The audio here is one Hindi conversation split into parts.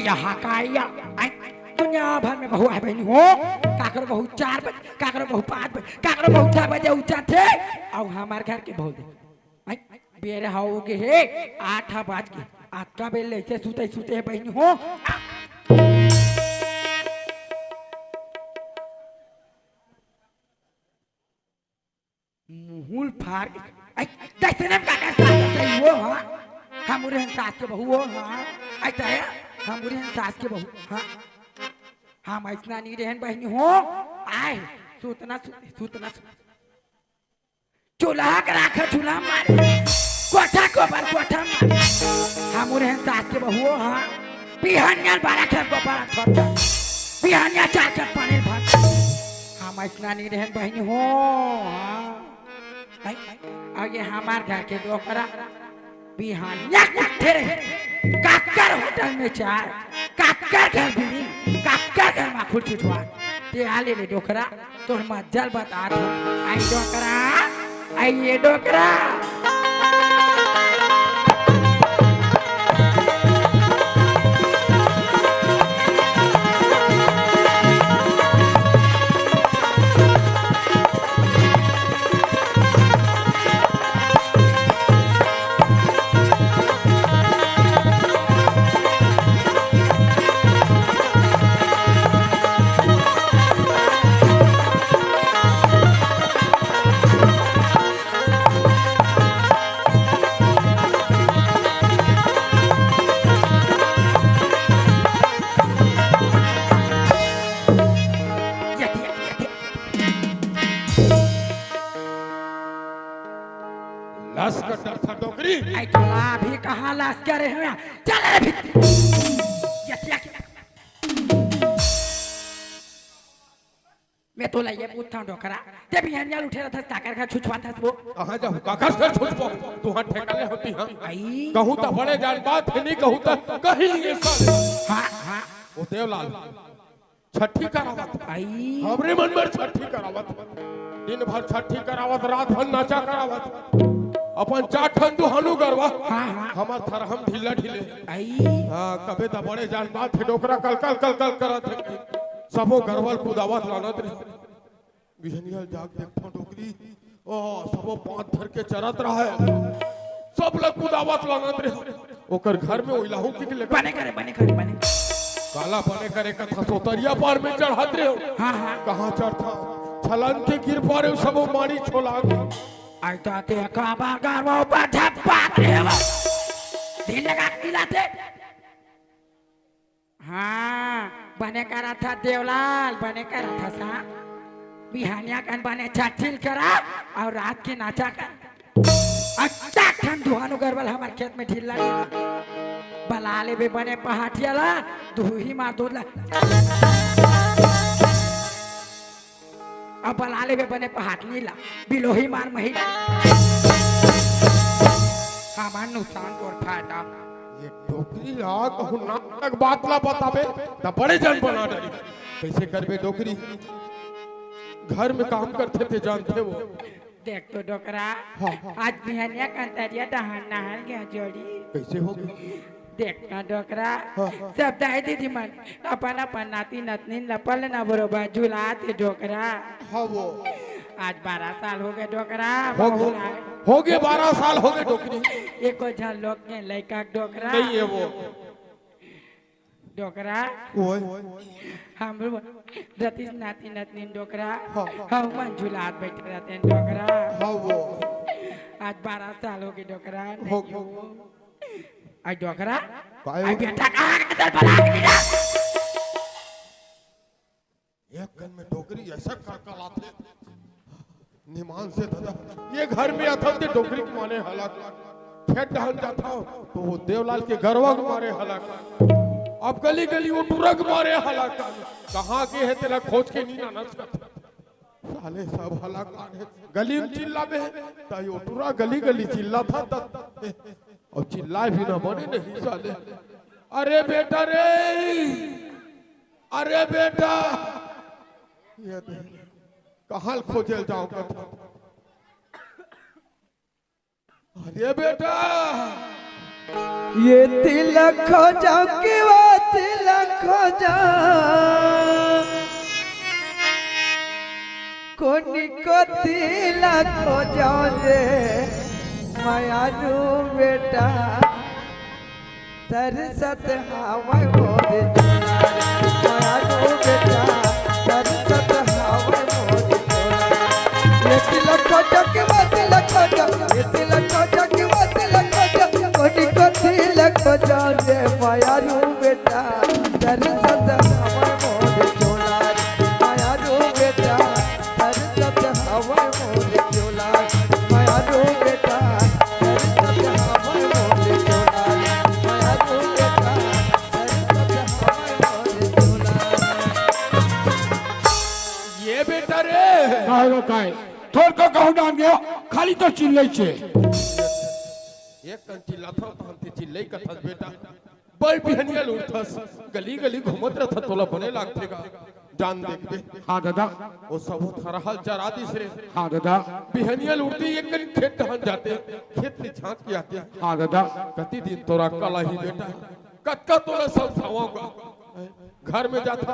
यहाँ का आया दुनिया भर में बहू है बहनी हो काकर बहू 4 बजे काकर बहू 5 बजे काकर बहू 6 बजे उठा थे और हमारे घर के बहू दे बेरे हाओगे हे 8 बज के आपका बेल ऐसे सूते सूते है बहनी हो मुहुल फाड़ कैसे ने काका सास वो हां हमारे हम सास के बहू हो हां ऐसा है हमारे हम सास के बहू हां हम ऐसा नहीं रहन बहनी हो आए सूतना चूल्हा के राखे चूल्हा मारे कोठा को पर कोठा मारे हमारे हम सास के बहू हो हां बिहानिया 12 खेत को पर छोटा बिहानिया 4 खेत पानी भात हम ऐसा नहीं रहन बहनी हो हां आगे हमार घर के डोकरा बिहानिया ठेरे काकर होटल में चाय काकर घर भी काकर घर में खुल छुटवा ते आले ले डोकरा तो मज्जल बता दो आई डोकरा आई ये डोकरा आई तोला भी कहाँ लाश करे हैं चल रे भित्ती मैं तो लाइए पूछता हूँ डोकरा जब बिहानिया उठे रहा था काकर का छुछवा था वो कहाँ जाऊँ काकर से छुछवा तू हाथ ठेकाने होती हाँ आई कहूँ तो बड़े जान बात है नहीं कहूँ तो कहीं ये साले हाँ वो देवलाल छठी करावत आई हमरे मन में छठी करावत दिन भर छठी करावत रात भर नाचा करावत अपन 4 ठन दुहानु गरवा हमार थरहम ढीला ढीले आई हां कबे त बड़े जान बात है डोकरा कल करत है सबो गरवल कुदावत लानत रे बिहनियल जाग देखो डोकरी ओ सबो पांच धर के चरत रहा है सब लोग कुदावत लानत रे ओकर घर में ओइलाहू की ले बने काला बने करे कथा सोतरिया पार में चढ़ात रे हां कहां चढ़ता छलन के गिर पारे सबो मारी छोला आई तो आते काबा गारवा ऊपर धप्पा देवा दिन लगा खिलाते हाँ बने करा था देवलाल बने करा था सा बिहानिया कन बने छठिल करा और रात के नाचा कर अच्छा ठन दुहानु गरबल हमार खेत में ढील लगी बलाले भी बने पहाटिया ला दुही मार दूध ला अब बलाले में बने पहाटनी ला बिलोही मार महिला हमार नुकसान को फायदा ये डोकरी ला कहूं ना तक बात ला बतावे त बड़े जन बना डरी कैसे करबे डोकरी घर में काम करते थे जानते वो देख तो डोकरा आज बिहानिया कंतरिया दहन नहर गया जोड़ी कैसे हो गई देखना डोकरा सब दाई दीदी मन अपन अपन नाती नतनी लपल ना बरोबर झुलाते डोकरा हाँ वो आज 12 साल हो गए डोकरा हो गए 12 साल हो गए डोकरी एको झन लोग के लड़का डोकरा नहीं है वो डोकरा हम रतीश नाती नतनी डोकरा हम मन झुलात बैठे रहते हैं डोकरा हाँ वो आज 12 साल हो गए डोकरा आई डोकरा आई बेटा कहाँ अंदर बना के दिला एक कन में डोकरी ऐसा करकलाते निमान से दादा ये घर में आता थे डोकरी के माने हलाक खेत दहन जाता तो वो देवलाल के गरवा के मारे हलाक अब गली गली वो टुरक मारे हलाक कहाँ के है तेरा खोज के नीना नच साले सब हलाक गली में चिल्ला में ताई वो टुरा गली गली चिल्ला था और चिल्लाए भी ना बने नहीं साले अरे बेटा रे अरे बेटा ये कहाँ खोजल जाओ अरे बेटा ये तिलक खोजा के वो तिलक खोजा कोनी को दिला खोजा रे मायारू बेटा तरसत हवा मोरे मायारू बेटा तरसत हवा मोरे ये तिलक खोजा के बाद तिलक खोजा ये तिलक खोजा के बाद तिलक खोजा कोनी को तिलक खोजा रे मायारू बेटा तरसत हवा मोरे चोला मायारू बेटा तरसत हवा मोरे चोला मायारू बेटा तरसत हवा मोरे चोला मायारू बेटा तरसत हवा मोरे चोला ये बेटा रे काय रो काय थोर को कहू डान गयो खाली तो चिल्लै छे एक कन चिल्लाथा तो हम चिल्लै कथस बेटा बल बिहनिया लूटथस गली गली घूमत रहत तोला बने लागथेगा जान देख बे हां दादा वो सब थरहल चरा दिस रे हां दादा बिहनिया लूटती एक कन खेत दहन जाते खेत में झांक के आते हां दादा कति दिन तोरा कला ही बेटा कतका तोरा सब खावाऊंगा घर में जाता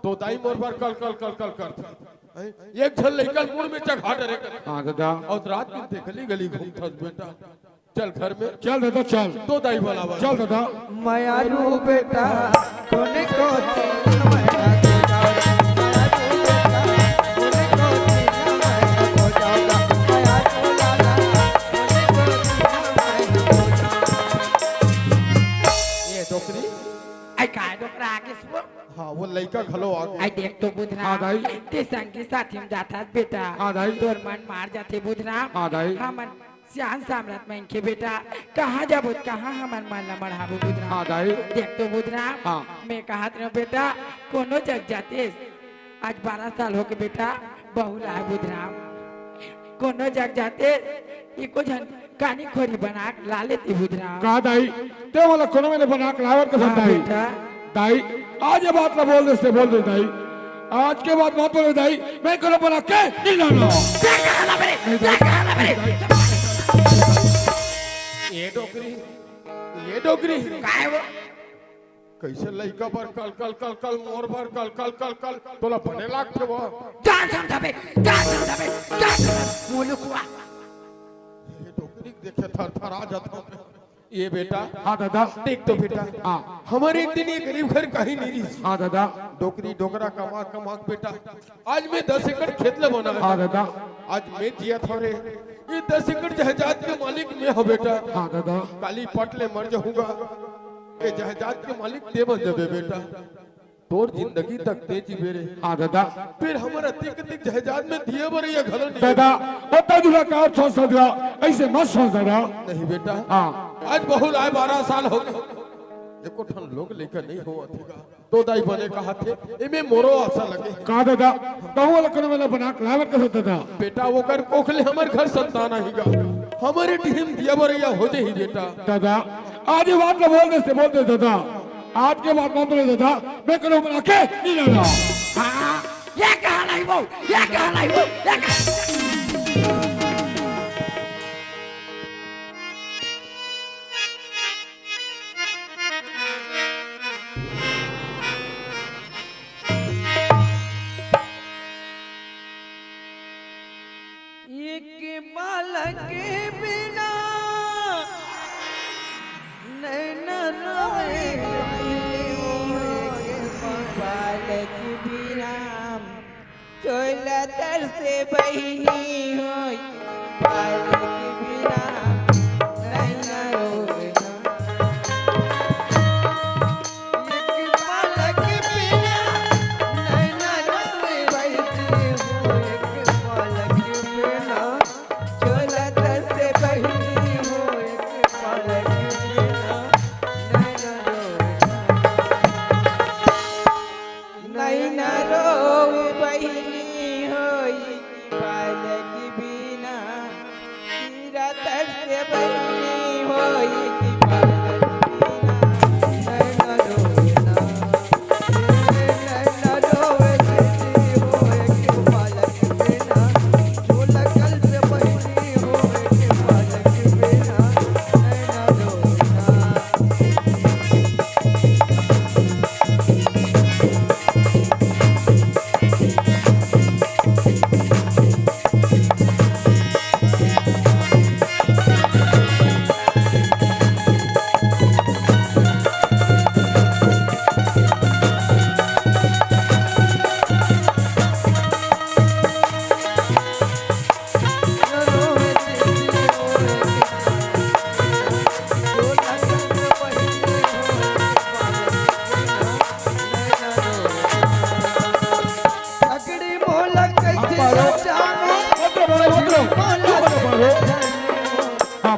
तो दाई मोर पर कल कल कल कल करता एक झल लेकर मुड़ में चढ़ा डरे हां दादा और रात में गली गली घूमथस बेटा चल घर में चल दादा चल दो दाई वाला चल दादा मायारू बेटा कोने को तीना मैं खोजा मायारू बेटा कोने को तीना मैं खोजाऊंगा मायारू लाला कोने को तीना मैं खोजा ये डोकरी आई काय डोकरा आगे सुबह हाँ वो लड़का खलो आ आई देख तो बुधना हाँ दाई। ते संगी साथी में जाता बेटा हाँ दाई। तोर मन मार जाते बुधना हाँ दाई। हमन सियान साम्राट में के बेटा कहाँ जाबो कहाँ हमन मन ला बढ़ाबो बुधना हां दाई देख तो बुधना हाँ। मैं कहत रहो बेटा कोनो जग जाते आज 12 साल हो के बेटा बहु ला बुधना कोनो जग जाते एको जन कानी खोरी बना के ला लेती बुधना का दाई ते वाला कोनो मैंने बना के लावर के हाँ दाई बेटा दाई आज ये बात ना बोल दे दाई आज के बाद मत बोले दाई मैं कोनो बना के नहीं लाना क्या कहला मेरे क्या कहला मेरे ये डोकरी काय वो कैसे लड़का पर कल कल कल कल मोर पर कल कल कल कल तोला बने लागथे वो जान समझाबे मुलुकुआ ये डोकरी देखे थर थर आ जाता ये बेटा हां दादा देख तो बेटा हां हमारे एक दिन ये गरीब घर कहीं नहीं रही हां दादा डोकरी डोकरा कमा कमा के बेटा आज मैं 10 एकड़ खेत ले बना हां दादा आज मैं जिया था रे ये 10 एकड़ जहाजात के मालिक मैं हो बेटा हां दादा काली पटले मर जाऊंगा ये जहाजात के मालिक ते बन जाबे बेटा तोर जिंदगी तक तेजी बेरे हां दादा फिर हमारा तिक तिक जहाजात में दिए बरे ये घलो नहीं दादा बता दूला का सोच सदरा ऐसे मत सोच दादा नहीं बेटा हां आज बहुल आए 12 साल हो गए एको ठन लोग लेकर नहीं हो अथेगा तो दाई बने कहा थे एमे मोरो आशा लगे का दादा कहू वाला कोनो मैंने बना के लावर के दादा बेटा वो कर कोखले हमर घर संतान आहीगा हमारे टीम दिया बरिया हो जे ही बेटा दादा आज ये बात ना बोल दे दादा आज के बाद मत बोले दादा मैं कोनो बना के नहीं लाना हाँ ये कहला ही वो ये कहला ही वो ये कहला एक बालक के बिना नैन रोए बालक बिना चोला तर से बहिनी हो बालक बिना नैन रोए एक बालक बिना नैन रोए बहिनी हो एक बालक बिना चोला तर से बहिनी हो एक बालक बिना नैन रोए बहिनी होई बालक बिना तेरा दर्द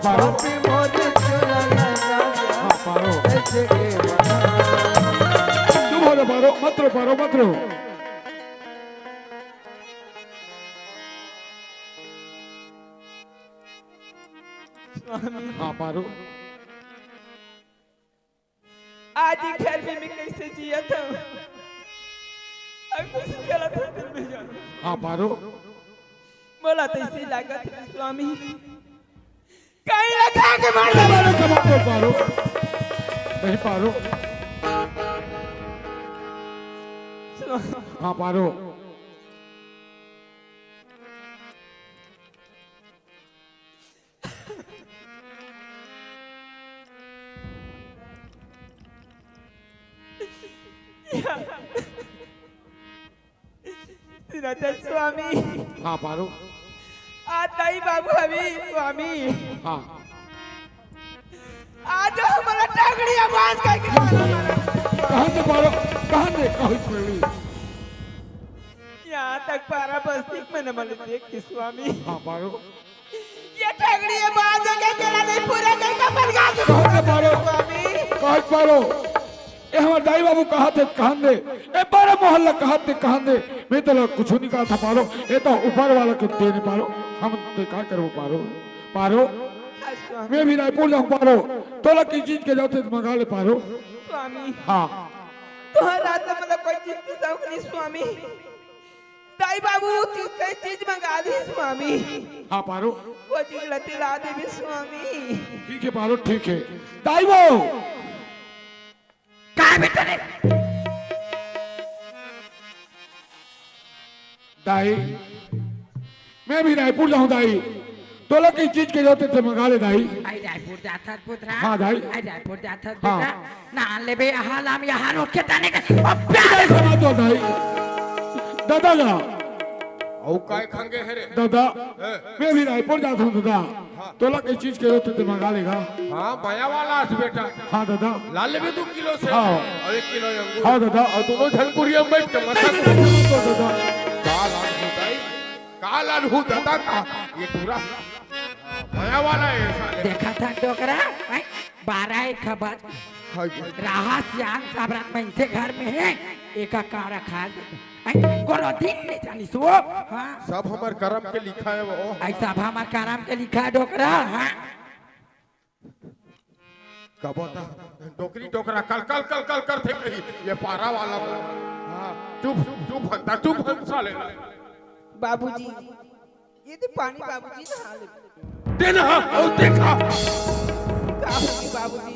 पारो पापी मोरी चुरा राजा हाँ पारो ऐसे के बना चुप हो जा पारो मत रो पारो मत रो हाँ पारो आज ही घर में मैं कैसे जिया था अब कुछ गलत है दिल में जान हाँ पारो बोला तो इसी लागत है स्वामी कहीं लगा के मार दे पारो समाप्त हो पारो नहीं पारो हाँ पारो स्वामी हाँ पारो आता ही बाबू अभी स्वामी हाँ आज हमारा टांगड़ी आवाज का के कहाँ से पारो कहाँ से कहीं पड़ी यहाँ तक पारा बस्ती में न मिले देख के स्वामी हाँ पारो ये टांगड़ी आवाज का केला नहीं पूरा करके बरगा कहाँ से पारो स्वामी कहाँ से पारो ये हमारे दाई बाबू कहा थे कहाँ दे ए बारह मोहल्ला कहा थे कहाँ दे मैं तो कुछ नहीं कहा था पारो ये तो ऊपर वाला के दे नहीं पारो हम क्या करो पारो पारो मैं भी रायपुर जाऊँ पारो तोला की चीज के जाते तो मंगा ले पारो स्वामी हाँ तुम्हारा रात में मतलब कोई चीज की शौक नहीं स्वामी दाई बाबू कई चीज मंगा दी स्वामी हाँ पारो वो चीज लती ला दे भी स्वामी ठीक है पारो ठीक है दाई वो काय बेटा रे दाई मैं भी रायपुर जाऊँ दाई तोला की चीज के जाते थे मंगा ले दाई आई रायपुर जाता पुत्रा हाँ, भाई। आई रायपुर जाता हाँ। बेटा ना ले बे हाल हम यहाँ रोक के ताने का अब प्यार दाई सुना दो दाई दादा जा औ काय खांगे है रे दादा मैं भी रायपुर जाता हूँ दादा तोला की चीज के जाते थे मंगा लेगा हाँ माया वाला आज बेटा हाँ दादा लाल भी 2 किलो से हाँ। और 1 किलो अंगूर हाँ दादा और दोनों झलकुरिया में बैठ के मसा दादा काल अनहु दादा का ये पूरा माया वाला है साले देखा था डोकरा 12 खबर हाँ राहा श्याम साबरात में इनसे घर में है एक कारा खा दे कोनो दिन नहीं जानी सो हाँ सब हमार कर्म के लिखा है वो ऐसा हमार काराम के लिखा है डोकरा हाँ कब होता टोकरी टोकरा कल कल कल कल कर थे कहीं ये पारा वाला हाँ चुप चुप भंता चुप भंसा ले बाबूजी ये तो पानी बाबूजी नहा ले देना और देखा का होगी बाबूजी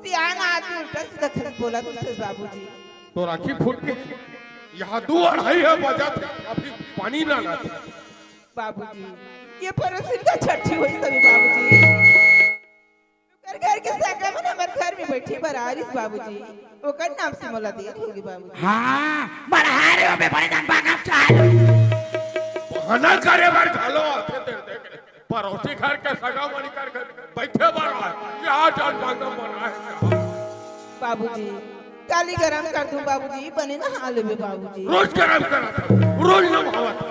सियाना आदमी उल्टा सीधा खरक बोला तुझसे बाबूजी तो राखी फूट के यहाँ 2-2.5 है बजा थे अभी पानी ना ना थे बाबूजी ये पड़ोसी का छठी हुई सभी बाबूजी घर के साकमन हमारे घर में बैठी बरारिस बाबूजी ओकर नाम से मोला दिए होगी बाबूजी हाँ बरहारे हो बे बड़े जान बागम चाल बहाना करे बार घालो आते देख देख पड़ोसी घर के सगा वाली कर बैठे बार यहाँ जान बागम बना है बाबूजी काली गरम कर दूं बाबूजी बने ना हाल में बाबूजी रोज गरम करा था रोज नहावा था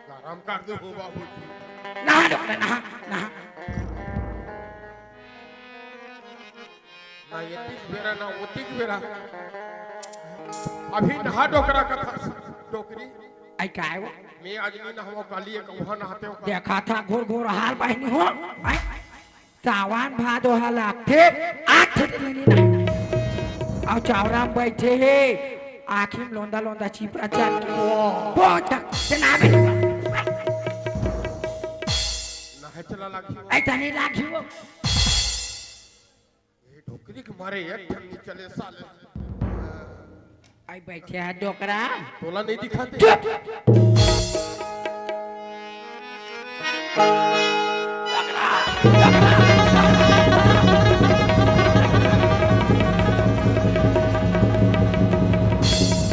गरम कर दो बाबूजी नहा डोकरा नहा नहा ना ये तीक बेरा ना वो तीक बेरा अभी नहा डोकरा का था टोकरी आई काय वो मैं आज नहीं नहावा काली एक वहाँ नहाते हो देखा था घोर घोर हाल बहनी हो सावन भादो हाल आखे 8 दिन नहीं ना और चावरा में बैठे है आँखी में लोंदा लोंदा चिपरा चाट के बहुत जनाबे नहा चला लागी ऐसा नहीं लागी वो ये टोकरी के मारे एक ठंडी चले साले आई बैठे है डोकरा तोला नहीं दिखाते चुप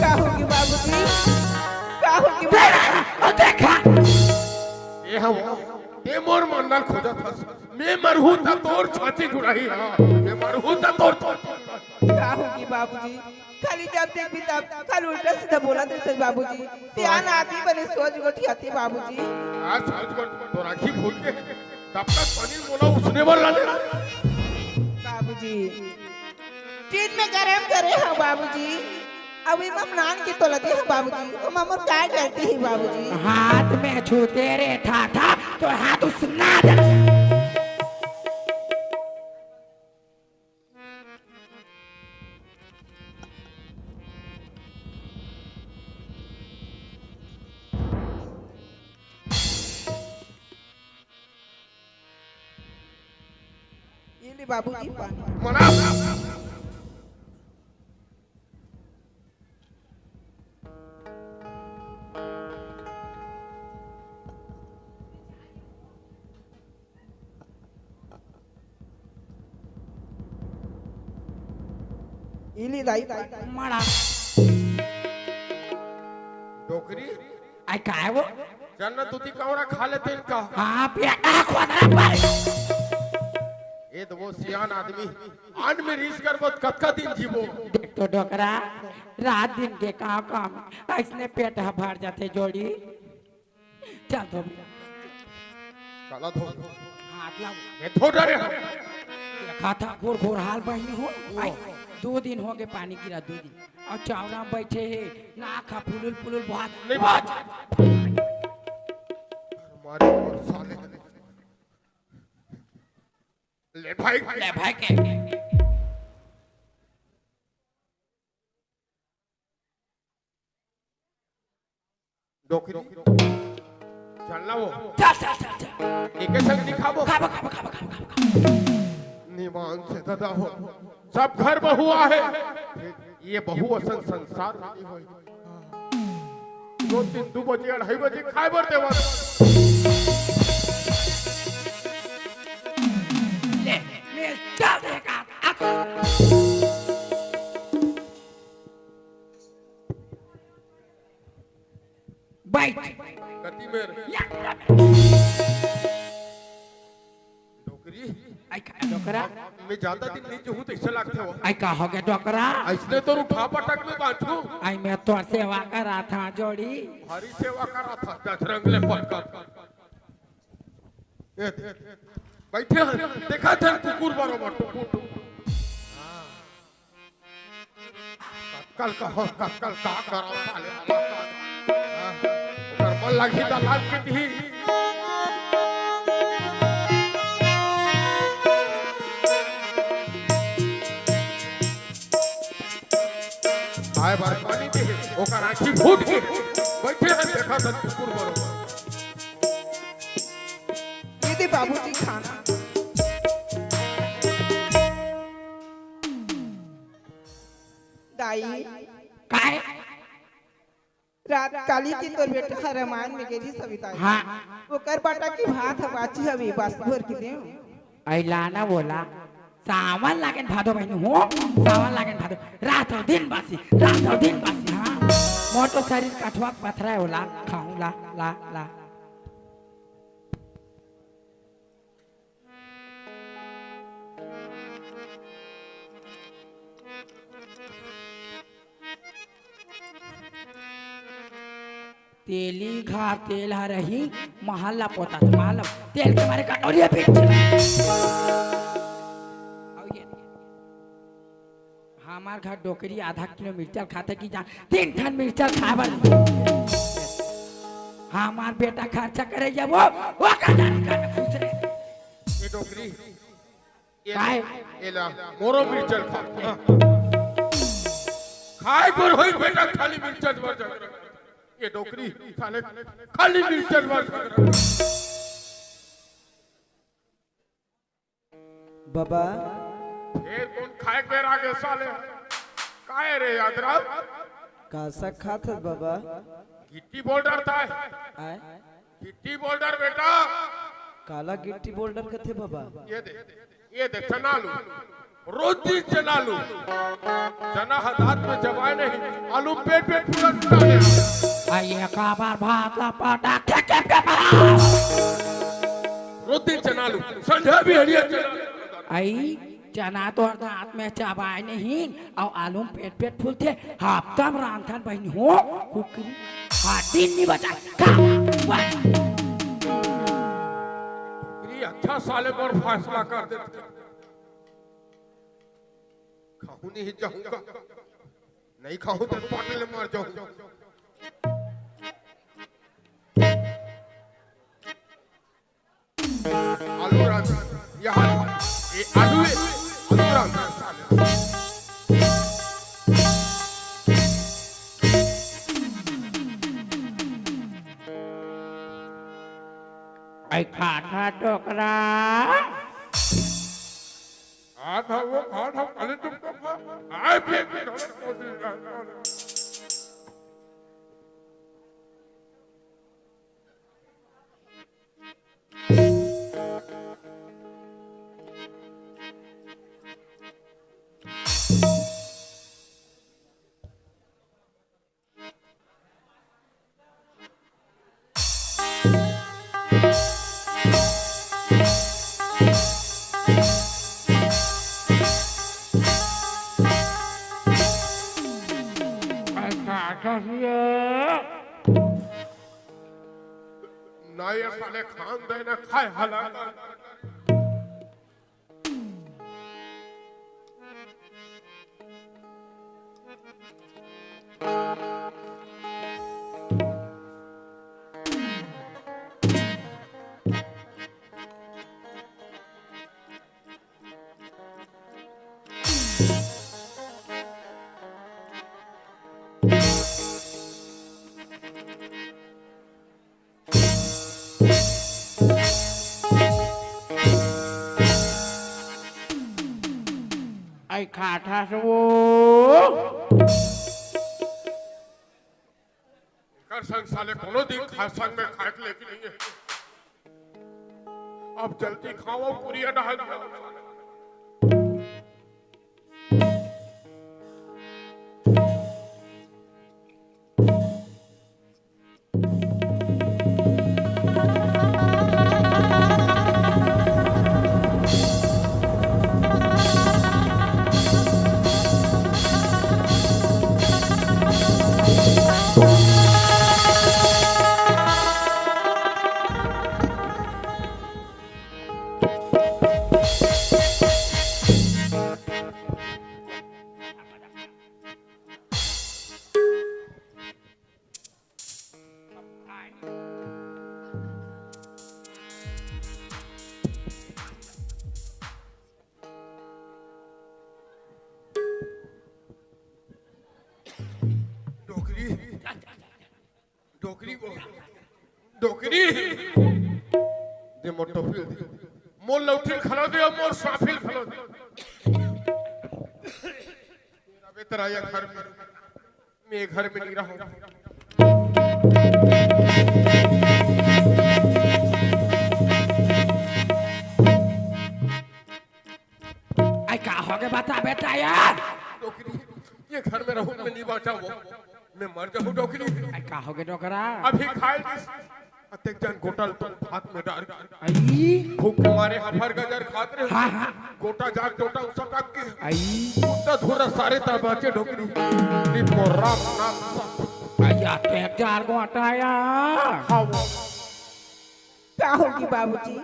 का होगी बाबूजी का होगी और देखा ये हम ये मोर मंडल खोजा था मैं मरहूं था तोर छाती जुड़ाई हां मैं मरहूं था तोर का होगी बाबूजी खाली जब देख भी तब खाली उल्टा सीधा बोला तुझसे बाबूजी सियान आती बने सोच गोठी आती बाबूजी आज सोच को तो राखी फूट के तब तक पनीर बोला उसने बोला ले बाबूजी चीज में गरम करे हैं बाबूजी अभी हम नान की तोलते हैं बाबूजी तो मम्मा क्या करती है बाबूजी हाथ में छूते रे ठाठा तो हाथ उसना दे ये ले बाबूजी पानी मना ये ले दाई मड़ा डोकरी आई काय वो जन्नत तुती कवड़ा खा लेते इनका हाँ पेटा खोदरा पर ये तो वो सियान आदमी आन में रीस कर बहुत कतका दिन जीवो देख तो डोकरा रात दिन के काम ऐसने पेट भर जाते जोड़ी चल तो काला धो हाथ लाओ मैं थोड़ा रे देखा था घोर घोर हाल बहनी हो आई 2 दिन हो गए पानी गिरा 2 दिन और चावला में बैठे है ना खा फुलुल फुलुल बहुत नहीं बात हमारे और साले ले भाई के डोकरी चलना वो चल एक संग दिखाबो खाबो निमान से दादा हो सब घर बहुआ है ये बहु असन संसार नहीं होई 2 बजे 2:30 बजे खाए बर देवा ले चल देखा बैठ गति में डोकरी आई का डोकरा मैं ज्यादा दिन नहीं हूं तो ऐसा लगता हो आई का हो गया डोकरा ऐसने तो उठा पटक में बांधू आई मैं तो सेवा कर रहा था जोड़ी हरी सेवा कर रहा था दशरंग ले पटकर बैठे हैं देखा था कुकुर बरोबर टुकुर कल का हो कल का करो साले ऊपर मन लगी तो लाल के दी आए बार पानी दे ओकर आंखी फूट गई बैठे हैं देखा था कुकुर बरोबर ये दे बाबूजी खाना दाई काय रात काली की तोर बेटा रामायण में गेली सविता हाँ वो कर बाटा की भात बाची हवी बस भर के देऊ आई लाना बोला सावन लागेन भादो बहनी हो सावन लागेन भादो रात और दिन बासी हाँ मोटो शरीर कठवा पथरा होला खाऊं ला ला ला तेली घाव तेल हा रही महल्ला पोता महल्ला तेल के मारे कटोरिया पीट हमार घर डोकरी आधा किलो मिर्चा खाते की जा 3 टन मिर्चा खाबर हमार बेटा खर्चा करे जब वो का जाने का खुश रहे ये डोकरी काय एला मोरो मिर्चल खा खाए गुर होई बेटा खाली मिर्चल भर जा ये डोकरी साले खाली मिर्चल भर बाबा फिर कौन खाए के आगे साले काय रे यादराव कासा खात है बाबा गिट्टी बोल्डर था आए गिट्टी बोल्डर बेटा काला गिट्टी बोल्डर कथे बाबा ये दे चना लू रोज दिन चना लू चना हाथ में चबाए नहीं आलू पेट पेट पूरा डाले आइए काबार भात ला पाटा के रोज दिन चना लू संध्या भी हरिया चना आई चना तो हाथ में चबाए नहीं और आलू में पेट पेट फूलते हफ्ता में रांधन बहनी हो कुकरी हाथ दिन नहीं बचा खा अच्छा साले पर फैसला कर देते। खाऊं नहीं जाऊंगा, नहीं खाऊं तो पाटले मार जाऊंगा। आलू रांधा यहाँ ये आलू रांधा साले। आई खाठा टोकरा था वो था अरे तुम तो आए फेंक ना ये साले खान देना खाए हलाल। आई खाठा से वो कर संग साले कोनो दिन खा संग में खाए के लेके नहीं है। अब जल्दी खाओ पूरी डाल दिया। डोकरी दे मोर टोपी दे मोर लौठिल खलो दे मोर साफिल खलो दे। तेरा बेतरा या घर में मैं घर में नहीं रहूं। आई का हो गए बता बेटा यार। डोकरी ये घर में रहूं मैं नहीं बचा वो मैं मर जाऊं। डोकरी आई का हो गए टोकरा अभी खाए अतेक जन गोटल तो हाथ में डाल आई भूख के मारे हफर गजर खाते रहे। हाँ हाँ गोटा जाग गोटा उसका काट के आई उतना धुरा सारे तबाचे डोकरी नी मोराम नाम आया तो एक चार को हटाया खाओ। क्या होगी बाबूजी?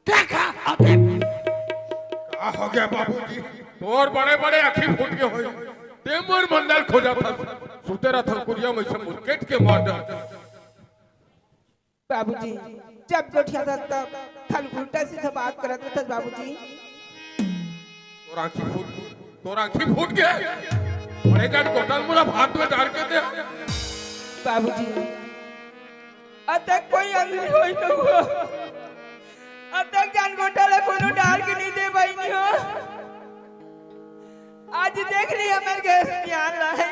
देखा और देख क्या हो गया बाबूजी? तोर बड़े बड़े आँखें फूट के होई ते मोर मंडल खोजा था सुतेरा था कुरिया में से मुर्केट के मार डाल। बाबूजी जब गोठिया था तब खाली उल्टा सीधा बात करत था बाबूजी। तोर आँखी फूट गया बड़े जान कोटल मुरा भात में डाल के दे। बाबूजी अतक कोई अंगली होई तो हुआ अतक जान गोटल कोनो डाल के नहीं दे भाई नहीं हो। आज देख लिया मेरे गैस ध्यान लाए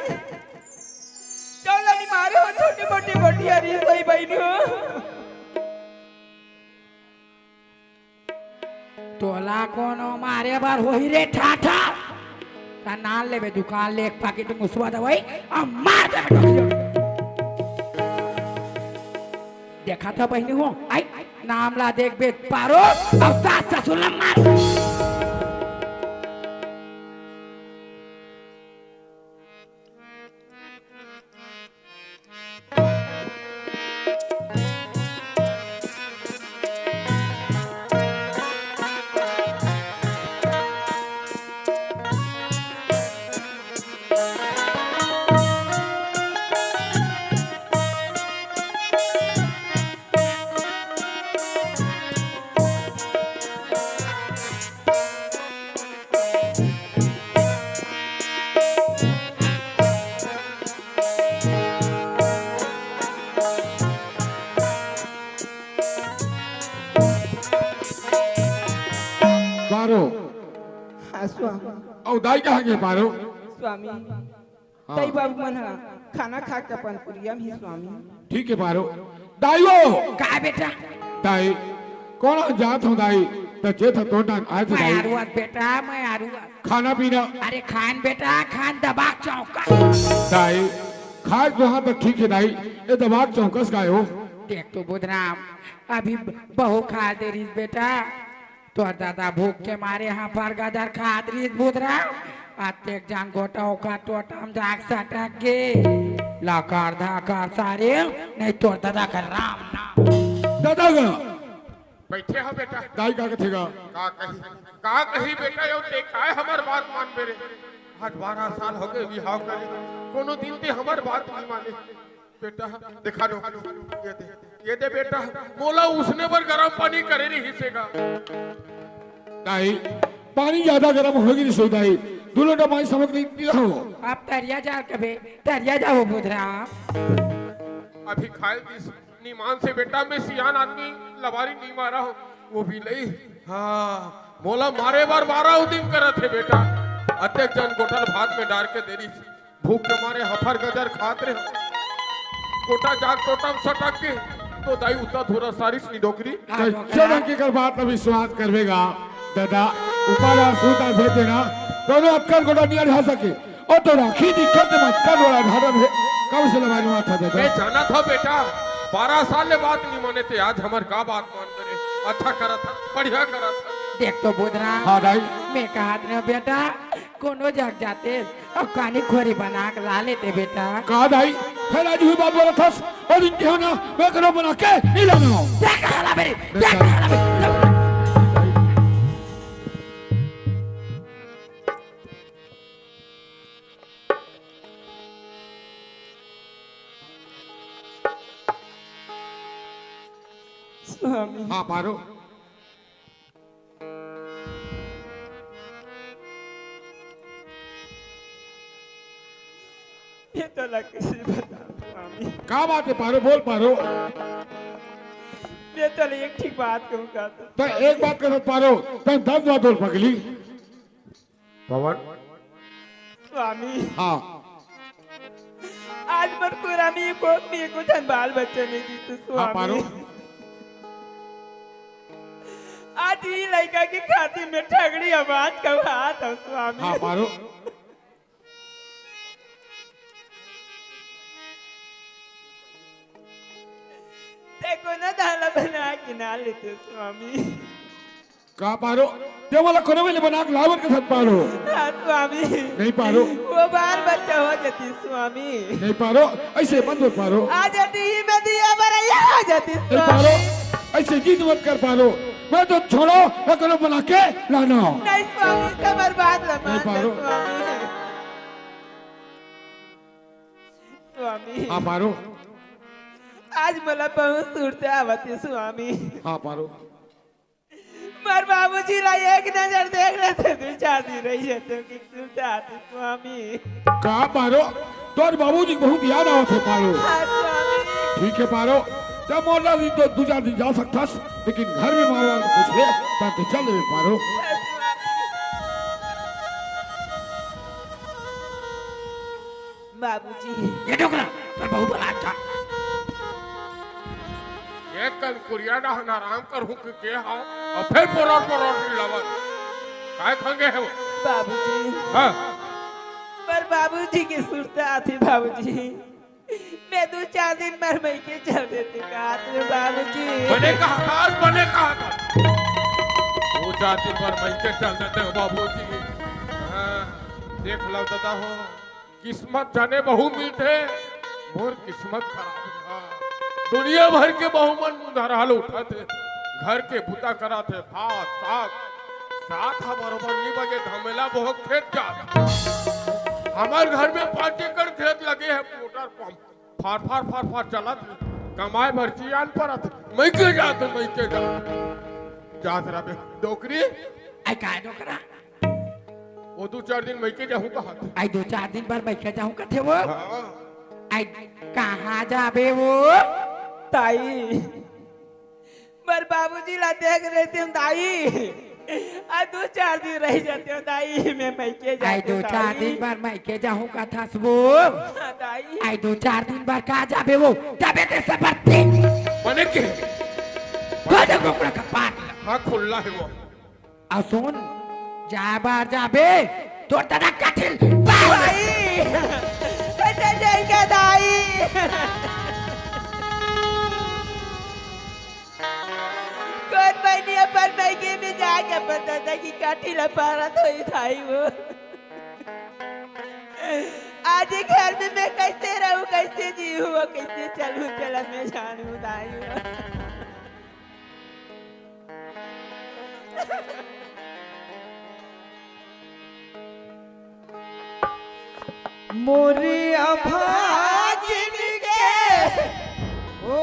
चौलानी मारे हो छोटी मोटी गोटिया री कोई भाई नहीं हो। तोला कोनो मारे बार होई रे ठाठा ता नाल लेबे दुकान ले एक पैकेट मुसवा दवाई आ मार दे बेटा। देखा था बहनी हो आई नाम ला देख बे पारो अब सास ससुर ला मार। हाँ स्वामी और दाई कहाँ के पारो स्वामी तई बाबू मन हा खाना खा के अपन पुरिया में ही स्वामी ठीक है पारो दाई वो का बेटा दाई कौन जात हो दाई तो जे था तो ना आज मैं दाई आरुआ बेटा मैं आरुआ खाना पीना अरे खान बेटा खान दबाक चौका दाई खाए वहाँ तो ठीक है दाई ये दबाग चौकस का हो देख तो बुधराम अभी बहु खा दे रही बेटा तो दादा भूख के मारे यहाँ पर गदर खा रही बुधराम आते जान गोटा का टोटम जाग सटक गे लाकार धाकार सारे नहीं तो दादा का राम नाम दादा का बैठे हो बेटा दाई का कथेगा का कही बेटा यो देखा है हमार बात मान मेरे आज 12 साल हो गए बिहाव करे कोनो दिन ते हमार बात नहीं माने बेटा दिखा दो ये दे बेटा मोला उसने पर गरम पानी करे नहीं हिसेगा दाई पानी ज्यादा गर्म होगी नहीं सोई दाई दूल्हा डबाई समझ नहीं दिया हो आप तरिया जा कभी तरिया जाओ बुधराम अभी खाए दिस नीमान से बेटा मैं सियान आदमी लवारी नहीं मारा हूँ वो भी नहीं हाँ मोला मारे बार 12 दिन करा थे बेटा अत्यक जन गोटल भात में डाल के देरी भूख के मारे हफर गजर खाते रहे कोटा जाग टोटम सटक के तो दाई उतना थोड़ा सारी सी डोकरी चरण की कर बात में विश्वास करवेगा दादा ऊपर सूता भेज देना दोनों अक्कर गोटा नहीं ढा सके और तो राखी दिक्कत में अक्कर वाला ढाडन है कब से लगा हुआ था मैं दादा जाना था बेटा 12 साल ले बात नहीं माने थे आज हमार का बात मान करे अच्छा करा था बढ़िया करा था देख तो बुधराम हाँ दाई मैं कहा था बेटा कोनो जग जाते और कानी खोरी बना के ला लेते बेटा कहा दाई फिर आज हुई बात बोला था और इनके होना मैं करो बना के नहीं लाना देख हाला मेरी देख हाला मेरी स्वामी हाँ पारो ये तो लग किसी बता स्वामी क्या बात है पारो बोल पारो मैं तो एक ठीक बात कहूँगा तो एक बात कर पारो तो 10 बात बोल पगली पवन स्वामी हाँ आज मरकुरा में को धन बाल बच्चे नहीं दी तो हाँ पारो स्वामी आज ही लड़का की खातिर में ठगड़ी आवाज का हाथ है स्वामी हाँ पारो देखो ना दाला बना के ना लेते स्वामी का पारो ते वाला कोने वाले बना के लावर के साथ पारो हाँ स्वामी नहीं पारो वो बाल बच्चा हो जाती स्वामी नहीं पारो ऐसे बंद मत पारो आ जाती ही में दिया बरैया हो जाती नहीं पारो स्वामी ऐसे जीत मत कर पारो मैं तो छोड़ो मैं करो बना के लाना नहीं स्वामी तो बर्बाद नहीं लमान पारो। स्वामी स्वामी हाँ पारो आज मला बहुत सूरते आवती स्वामी हाँ पारो मार बाबूजी ला एक नजर देख लेते दो चार दिन रही है तो कि सूरते आती स्वामी का पारो तोर बाबूजी को बहुत याद आवत है पारो हाँ स्वामी ठीक है पारो जब मोरला दिन तो 2-4 दिन जा सकता लेकिन घर में मारवा को पूछ ले तब तो चल रे पारो हाँ, स्वामी। बाबूजी ये डोकरा तो बहु बड़ा था ये कल कुरिया डाहन आराम कर हूँ कि के हाँ और फिर परोट लवन काय खंगे है वो बाबूजी हाँ पर बाबूजी की सुरते आती बाबूजी मैं 2-4 दिन मर मई के चल देती कहा थे बाबूजी बने कहा आज बने कहा था वो जाति पर मैं के चल देते हो बाबूजी हाँ देख लो दादा हो किस्मत जाने बहु मिलते मोर किस्मत खराब था दुनिया भर के बहुमन धराल उठाते घर के बुता कराते भात साग साथ हमारे बन्नी बजे धमेला बहुत खेत जाता हमारे घर में 5 एकड़ खेत लगे हैं मोटर पंप फार चला कमाए भर्ची आन पर मैं के जात रहा डोकरी आई का डोकरा वो 2-4 दिन मैं के जाऊँ कहा आई 2-4 दिन बाद मैं क्या जाऊँ कथे वो हाँ आई कहाँ जाबे वो ताई पर बाबूजी ला देख रहे थे ताई आ 2-4 दिन रह जाते हो दाई मैं मैके जाते आई 2-4 दिन बाद मैं के जाऊँ का था सबो दाई आई 2-4 दिन बाद कहाँ जाबे वो जाबे ते सबर दिन बने के बाजा गोपड़ा का पार हाँ खुल्ला है वो आ सुन जा बार जाबे तो दादा कथिल दाई ऐसे जाएगा दाई कौन बनी अपन मैके में जाके पता था कि काठी लपारा तो ही थाई वो आज घर में मैं कैसे रहूं कैसे जीऊं कैसे चलूं चला मैं जानूं दाई मोरी अभागिन के ओ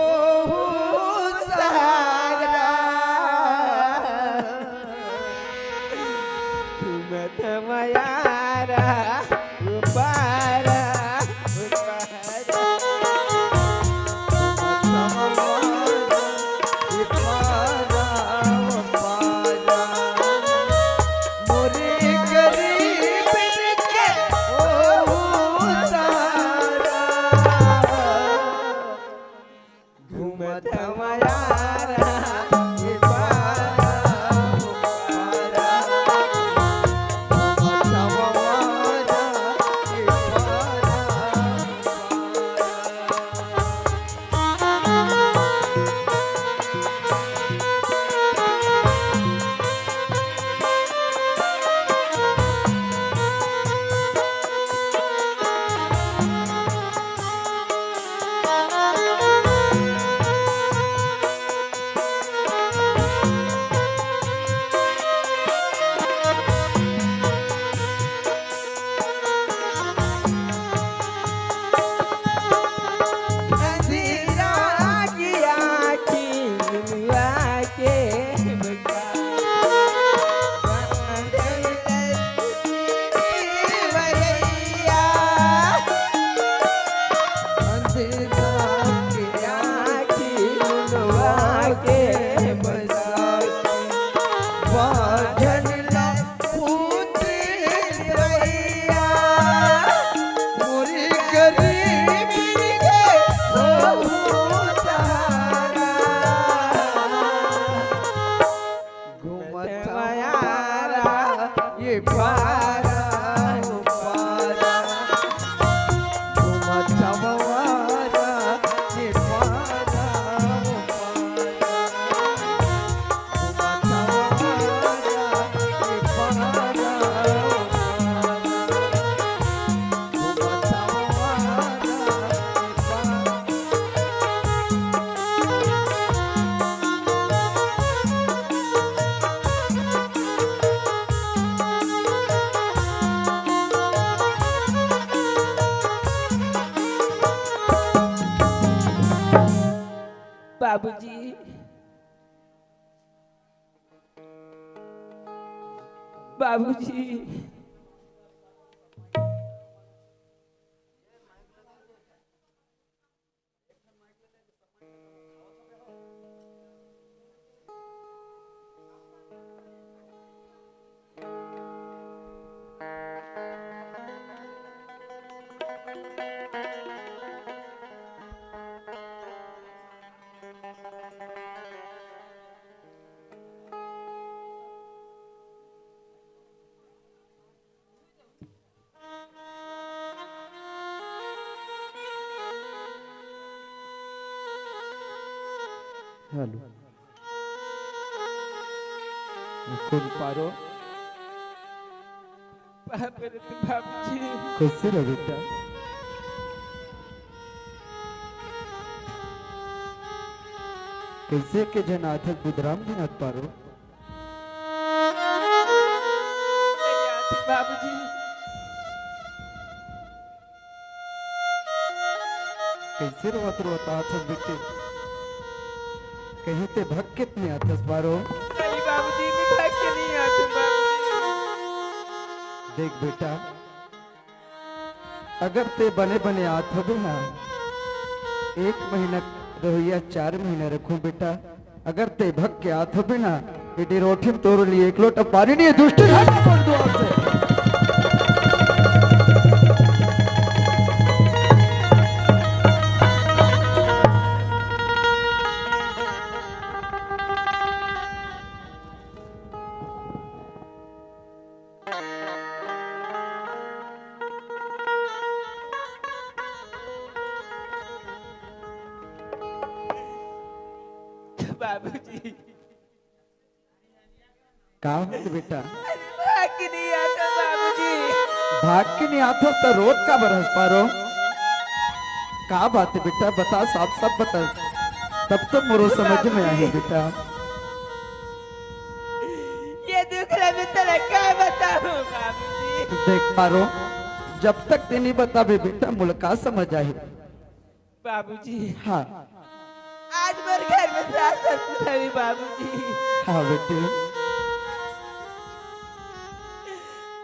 सागरा तुम तमयारा उपारा बाबूजी बाबूजी हेलो कौन पारो बाबूजी कैसे रहो बेटा कैसे के जनाथ बुधराम दिनाथ पारो बाबूजी कैसे रोता था बेटे कहीं ते भग कितने आतस पारो सही बाबूजी मैं भाग के नहीं आती बाबूजी देख बेटा अगर ते बने बने आत हो ना 1 महीना रहो या 4 महीना रखो बेटा अगर ते भग के आत हो ना बेटी रोटी में तोड़ लिए एक लोटा पानी नहीं है दुष्ट घाटा पड़ दो आपसे बाबूजी कहा है बेटा भाग नहीं आता बाबूजी। भाग के नहीं आता तो रोड का बरस पारो कहा बात है बेटा बता साफ साफ बता तब तो मोरो समझ में आई बेटा ये दुख रहा मैं तेरा क्या बताऊं बाबूजी। देख पारो जब तक ते नहीं बताबे बेटा मुलाकात समझ आई बाबूजी हाँ आज मेरे घर में सास ससुर है बाबूजी। हाँ बेटे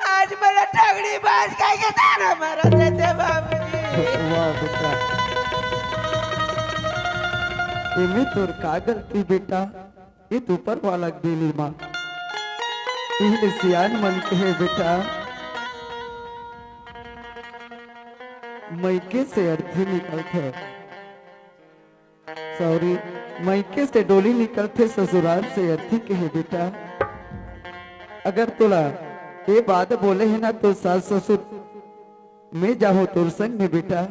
आज मेरा ठगड़ी बाज का के तारा मारा देते बाबूजी। वाह बेटा इमे तोर का गलती बेटा ये तो ऊपर वाला देली माँ इहले सियान मन के है बेटा मैके से अर्थी निकलते सॉरी मैके से डोली निकलते ससुराल से अर्थी के है बेटा अगर तोला ये बात बोले है ना तो सास ससुर मैं जाऊँ तोर संग में बेटा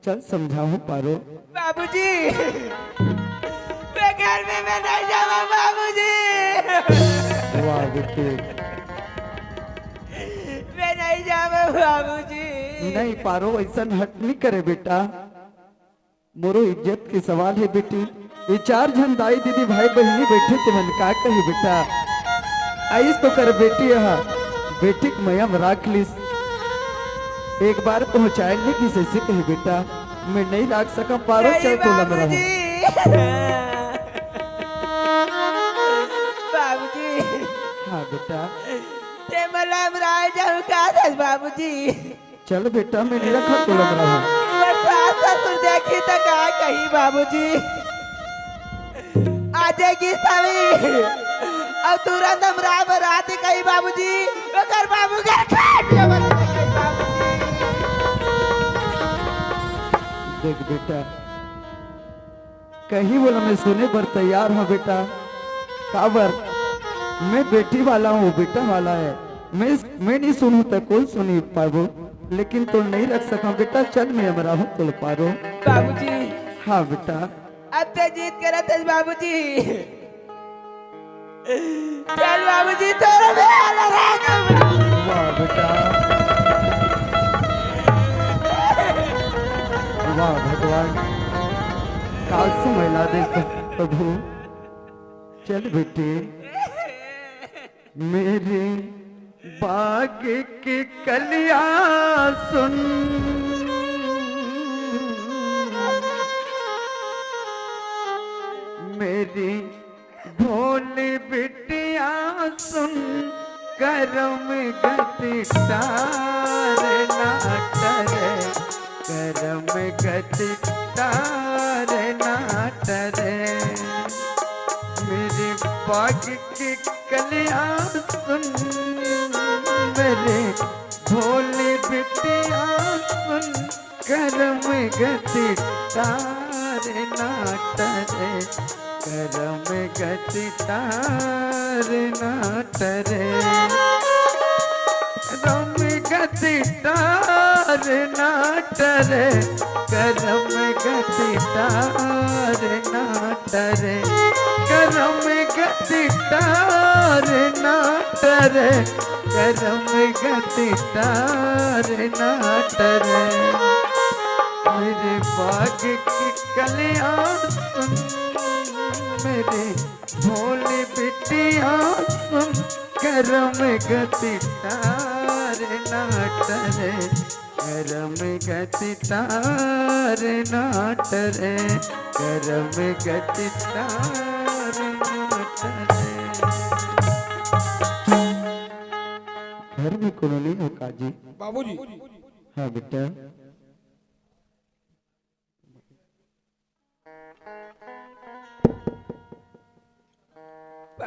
चल समझाऊं पारो बाबूजी मैं घर में मैं नहीं जाऊंगा बाबूजी। वाह बेटे मैं नहीं जाऊंगा बाबूजी। नहीं पारो ऐसा हट नहीं करे बेटा मोरो इज्जत के सवाल है बेटी ये चार जन दाई दीदी भाई बहनी बैठे थे मन का कहे बेटा आइस तो कर बेटी यहाँ बेटी को मयम राख लिस एक बार पहुंचाने की सैसे कहे बेटा मैं नहीं राख सका पारो चल तो लग रहा बाबूजी हाँ बेटा ते मलम राय जाऊं का दस बाबूजी। चल बेटा मैं नहीं रखा तो लग रहा हूँ मैं सास ससुर देखी तो कहा कहीं बाबूजी आजेगी सभी और तुरंत हम राय बराती कहीं बाबूजी अगर बाबू घर खाट ले कहीं बाबूजी। देख बेटा कहीं बोला मैं सुने पर तैयार हूँ बेटा काबर मैं बेटी वाला हूँ बेटा वाला है मैं नहीं सुनू तो कौन सुनी पाबो लेकिन तो नहीं रख सका बेटा चल मैं हमारा हूँ तो पारो बाबूजी हाँ बेटा अब तो जीत कर थे बाबूजी। चल बाबूजी तोरा में आला रहेगा। वाह बेटा वाह भगवान काल से महिला दे प्रभु चल बेटे मेरे बाग की कलिया सुन मेरी भोली बिटिया सुन करम गति तार ना करे करम गति तार ना करे मेरे बाग की कलिया सुन मेरे भोली बिटिया सुन करम गति तार ना टरे करम गति तार ना टरे करम गति तार ना टरे करम गति तार ना टरे करम गति तार ना टरे करम गति तार ना टरे मेरे बाग की कलियां सुन मेरे भोली बिटिया सुन करम गति तार ना टरे करम गति तार ना टरे करम गति तार ना टरे घर में कौन नहीं हो काजी बाबूजी हाँ बेटा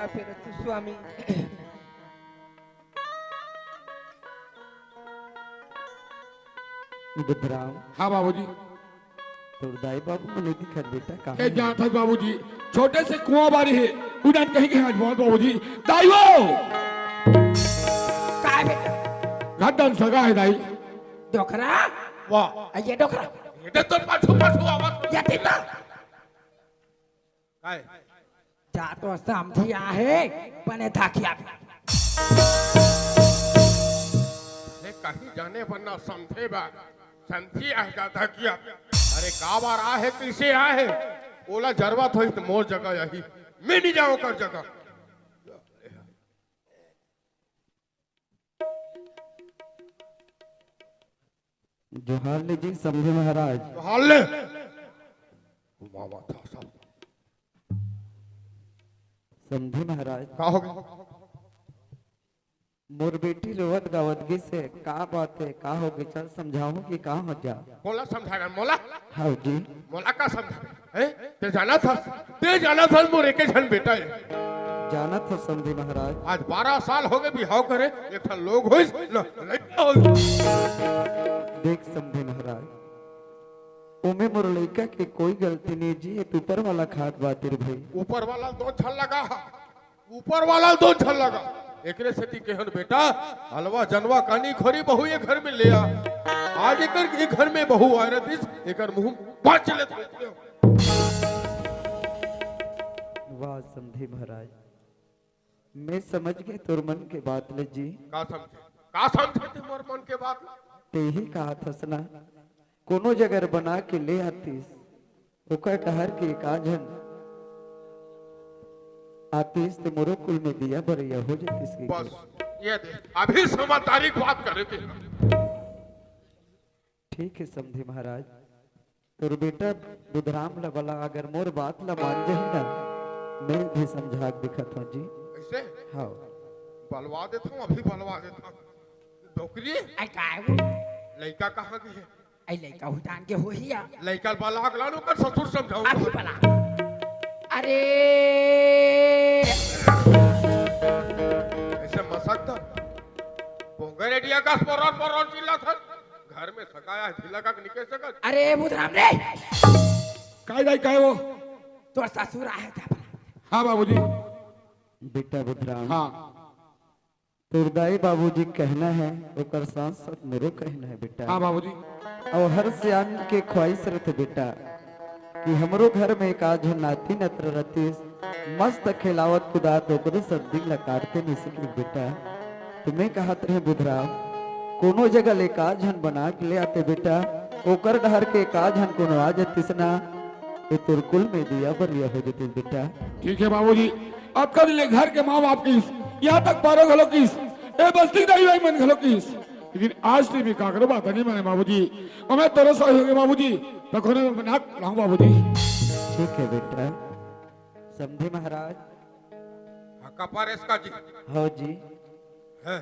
का फिर तू स्वामी बुधराम हाँ बाबूजी। तुरदाई बाबू ने दिखा बेटा कहाँ ये जहाँ था बाबूजी छोटे से कुआं बारी है उड़ान कहीं के हाथ बहुत बाबूजी। दाईवो काय बेटा घाटन सगा है दाई। डोकरा वाह ये डोकरा ये तो पाछू पाछू आवाज या तिला काय जा तो समझी आहे पने धाकिया हे कहीं जाने वरना समझे बा संथी आ जाता किया अरे का बार आ है किसे आ है ओला जरवा थोड़ी तो मोर जगह यही मैं नहीं जाऊं कर जगह जोहार लीजिए समझे महाराज। तो हाल ले मामा था सब समझे महाराज का हो गया मोर बेटी रोवत गावतगी से का बात है का हो गई चल समझाऊं कि का हो जा। मोला समझाएगा मोला हाँ जी मोला का समझा है ते जाना था मोरे के जन बेटा है जाना था समझे महाराज। आज 12 साल हो गए बिहाव करे एक ठन लोग होइस देख समझे महाराज ओमे मोर लड़का के कोई गलती नहीं जी ये ऊपर वाला खाट बातिर भाई ऊपर वाला दो छल लगा ऊपर वाला दो छल लगा एकरे सेती केहन बेटा हलवा जनवा कानी खोरी बहू ये घर में ले आ आज एकर ये घर में बहू आ रही एकर मुंह पांच ले वाह समझे महाराज मैं समझ गए तोर मन के बात ले जी। का समझे तुमर मन के बात ते ही कहा थसना कोनो जगह बना के ले आतीस ओकर डहर के काजन आतीस ते मोरो कुल में दिया बरिया हो जतीस की बस ये दे अभी समझदारी की बात करे थे ठीक है समझे महाराज तोर बेटा बुधराम ला बला अगर मोर बात ला मान जही ना मैं भी समझा के दिखत हूं जी। ऐसे हाँ बलवा देता हूँ अभी बलवा देता हूँ डोकरी आई काय लड़का कहाँ गई है आई लइका हुटान के होहिया लड़का बाला लानो कर ससुर समझाऊं अभी बला अरे ऐसे मसक था पोंगर एडिया का परन चिल्ला था घर में सकाया ढीला का निकल सकत अरे बुधराम रे काय दाई काय वो तोर ससुर आहे था हाँ बाबूजी। बेटा बुधराम हाँ तुरदाई बाबूजी कहना है ओकर साथ साथ मोरो कहना है बेटा। हाँ बाबूजी। और हर सियान के ख्वाहिश रहते बेटा कि हमरो घर में एक आज नाती नत्र रतीस मस्त खिलावत खुदा तो ओकरे सर्दी ला काटते नहीं सकी बेटा तुम्हें कहत रहे बुधराम कोनो जगह ले काजन बना के ले आते बेटा ओकर डहर के काजन कोनो आ जतिस ना ये तोर कुल में दिया बरिया हो जतिस बेटा। ठीक है बाबूजी अब कर ले घर के माँ बाप की यहाँ तक पारो घलो किस ए बस्ती नहीं भाई मन घलो किस लेकिन आज से भी का करो बात नहीं माने बाबूजी और मैं तेरे सही हो गए बाबूजी तो कोने में बना लाऊं बाबूजी। ठीक है बेटा समझे महाराज। हक्का पर इसका जी हाँ जी है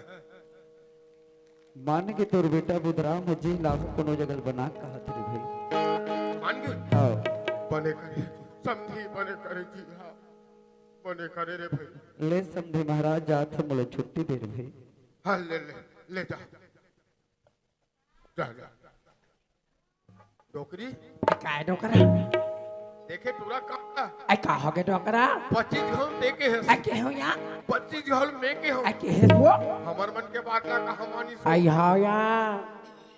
मान के तोर बेटा बुधराम है जी लाभ कोनो जगह बना कहत रे भाई मान गए हाँ बने करे समझी बने करे जी हाँ बने करे रे भाई ले समझे महाराज जात हम लोग छुट्टी दे रहे भाई। हाँ ले जा जा जा डोकरी काय डोकरा देखे पूरा काम आई का हो गए डोकरा 25 घाव दे के है आई के हो या 25 घाव में के हो आई के है वो हमर मन के बात ला कहा मानी से आई हा या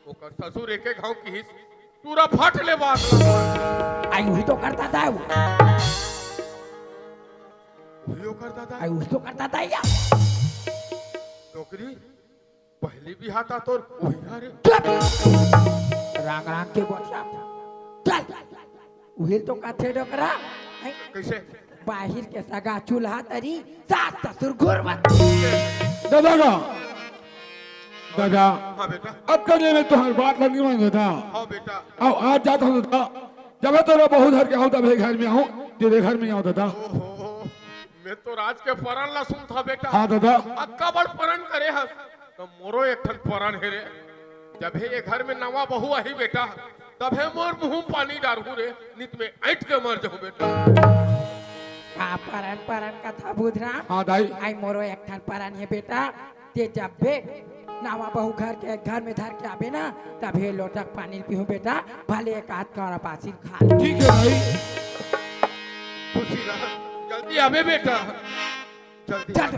ओकर ससुर एक घाव की हिस पूरा फट ले बात ला आई वही तो करता था वो भूलियो करता था आई वही तो करता था या डोकरी पहली भी हाथा तोर वही रे रांग रांग के गोठा चल वही तो काथे डोकरा आई कैसे बाहिर के सगा चूल्हा तरी सास ससुर घुरवत दादा का दादा हाँ बेटा अब करने में तुम्हारी बात लगनी मान दादा हाँ बेटा अब आज जाता हूँ दादा जब मैं तेरा बहू धर के आऊँ तब घर में आऊँ तेरे घर में आऊँ दादा। ओहो मैं तो राज के परन ला सुन था बेटा हाँ दादा अक्का बड़ परन करे हस तो मोरो एक ठन परन है रे जब है ये घर में नवा बहू आई बेटा तब है मोर मुंह पानी डारू रे नित में ऐठ के मर जाऊं बेटा का परन परन कथा बुधरा हाँ दाई आई मोरो एक ठन परन है बेटा ते जब बे नावा बहू घर में धर के आबे ना तभी लोटक पानी पीहू बेटा भले एक हाथ का पासी खा ले। ठीक है भाई खुशी रह जल्दी आवे बेटा जल्दी चल